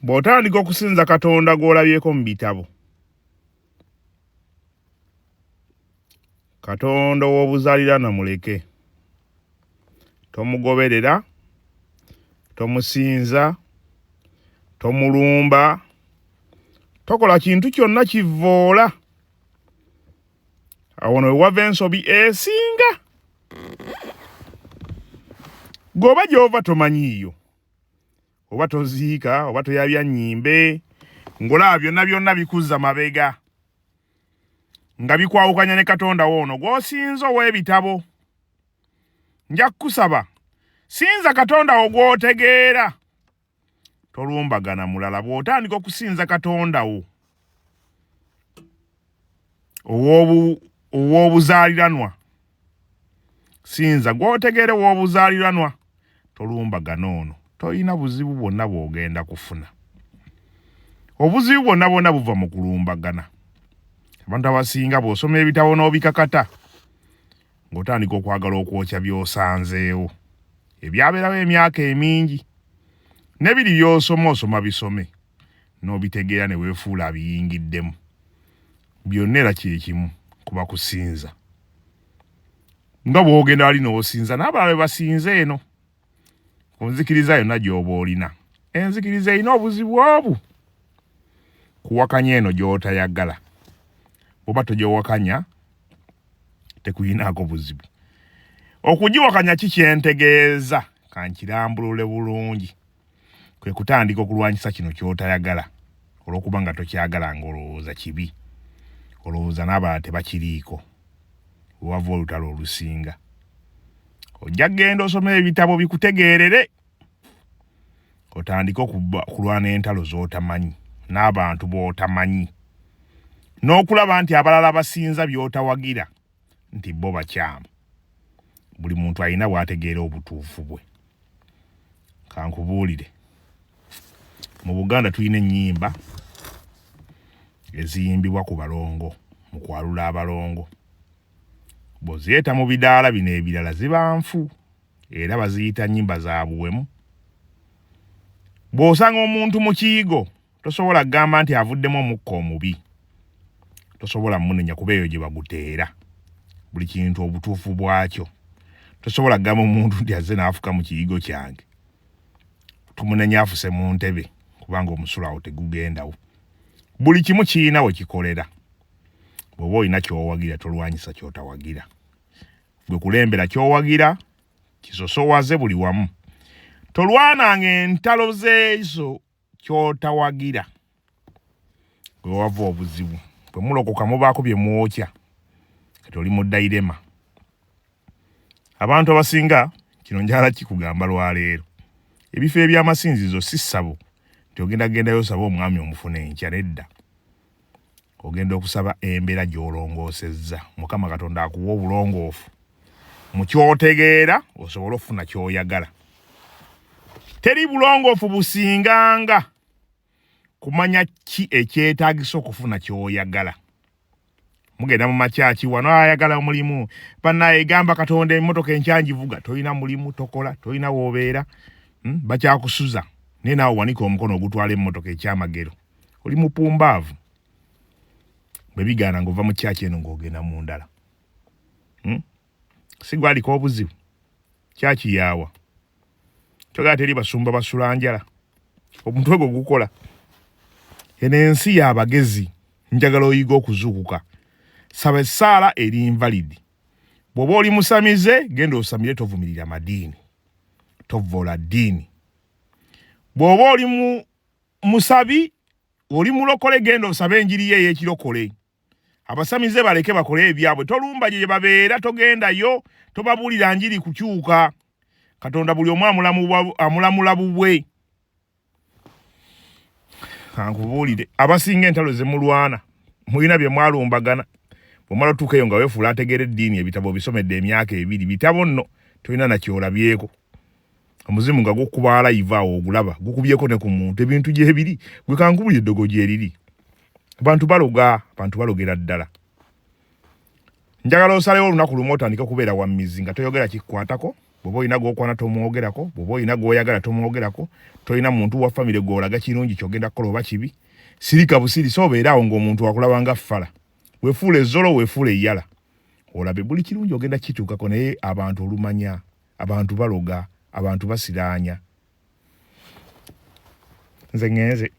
Bw'otandika okusinza Katonda gw'olabyeko mu bitabo, Katonda ow'obuzaaliranwa muleke. Tomugoberera, tomusinza, tomulumba, tokola kintu kyonna kivvoola. Awo ne wava ensobi esinga. G'oba gy'ova tomanyiiyo, oba toziika, oba toyabya nnyimbe, ng'olaba byonna byonna bikuzza mabega, nga bikwawukanya ne Katonda woono gw'osinza ow'ebitabo. Nja kukusaba, sinza Katonda wo gw'otegeera. Tolumbagana mulala. Bw'otandika okusinza Katonda wo ow'obuzaaliranwa, sinza gw'otegeere ow'obuzaaliranwa, tolumbagana ono. Toyina buzibu bwonna bw'ogenda kufuna. Obuzibu bwonna bwonna buva mu kulumbagana. Abantu abasinga bw'osoma ebitabo n'obikakata, ng'otandika okwagala okwokya by'osanzeewo. Ebyabeerawo emyaka emingi, n'ebiri by'osoma osoma bisome, n'obitegeera ne weefuula abiyingiddemu. Byonna era kye kimu, kuba kusinza. Nga bw'ogenda wali n'osinza, n'abalala be basinze eno. Ku nzikiriza yonna gy'oba olina. Enzikiriza erina obuzibu obwo. Kuwakanya eno gy'otayagala. Bw'oba togyewakanya, tekuyinaako buzibu. Okugiwakanya kikyentegeeza, kankirambulule bulungi. Kwe kutandika okulwanyisa kino ky'otayagala, olw'okuba nga tokyagala ng'olowooza kibi. Olowooza n'abalala tebakiriiko. Wava olutalo olusinga. Ojja genda osoma ebitabo bikutegeerere. Otandika okulwana entalo z'otamanyi, n'abantu b'otamanyi. N'okulaba nti abalala basinza by'otawagira, nti bo bakyamu. Buli muntu alina bw'ategeera obutuufu bwe. Kankubuulire. Mu Buganda tulina ennyimba eziyimbibwa ku balongo, mu kwalula abalongo. Bw'oziyeta mu bidaala bino ebirala ziba nfu, era baziyita nnyimba za buwemu. Bw'osanga omuntu mu kiyigo, tosobola kugamba nti avuddemu omukka omubi. Tosobola munenya kuba eyo gye baguteera. Buli kintu obutuufu bwakyo. Tosobola kugamba omuntu nti azze n'afuka mu kiyigo kyange, tumunenya afuse mu ntebe, kubanga omusulo awo tegugendawo. Buli kimu kirina we kikolera. Bw'oba olina ky'owagira, tolwanyisa ky'otawagira. Gwe kulembera ky'owagira, kisosowaze buli wamu. Tolwananga entalo z'ezo ky'otawagira. Gwe wava obuzibu. Bwe mulokoka mubaako bye mwokya, kati oli mu dayirema. Abantu abasinga, kino njala kikugamba lwaleero. Ebifo eby'amasinzizo si ssabo nti ogenda gendayo osaba omwami omufuna enkya, nedda. Ogenda okusaba embeera gy'olongoosezza. Mukama Katonda akuwa obulongoofu mu kyotegeera osobole okufuna ky'oyagala. Teri bulongoofu businganga kumanya ki ekyetaagisa okufuna ky'oyagala. Mugenda mu makyaki wano ayagala omulimu, bannaye gamba Katonda emmotoka enkyangivuga, tolina mulimu, tokola, tolina w'obeera, bakyakusuza. Naye naawe wanika omukono ogutwala emmotoka ekyamagero. Oli mupumbaavu. Bwe bigaana ng'ova mu kyaki eno ng'ogenda mu ndala. Si gwaliko obuzibu. Kyaki yaawa. Kyogera teri basumba basula njala. Omutwe gwo gukola. Eno ensi y'abagezi. Njagala oyiga okuzuukuka. Saba essaala eri invalidi. Bw'oba oli musamize, genda osamire, tovumirira madiini. Tovvoola ddiini. Bw'oba oli musabi, oli mulokole, genda osabe enjiri ye ey'ekirokole. Abasamize baleke bakole ebyabwe. Tolumba gye babeera, togendayo, tobabuulira njiri kukyuka. Katonda buli omu amulamula bubwe. Kankubuulire, abasinga entalo ze mulwana, mulina bye mwalumbagana. Bw'omala otuuka eyo nga weefuula ategeera eddiini, ebitabo bisomedde emyaka 2, bitabo nno tolina na kyolabyeko. Omuzimu nga gukuba live awo ogulaba, gukubyeko ne ku muntu, ebintu gyebiri, gwe kankubulira eddogo gyeriri. Abantu balogera ddala. Njagala osalewo olunaku lumu otandika kubeera wa mizi nga toyogera kikukwatako. bw'oba olina gw'okwana tomwogerako, bw'oba olina gw'oyagala tomwogerako, tolina muntu wa famire gw'olaga kirungi ky'ogenda kukola oba kibi. Sirika busirisi obeera awo ng'omuntu akulaba nga ffala. Weefuula ezzolo, weefuula eyala. Olabe buli kirungi ogenda kituukako, naye abantu olumanya, abantu baloga, abantu basiraanya. Nze ngenze.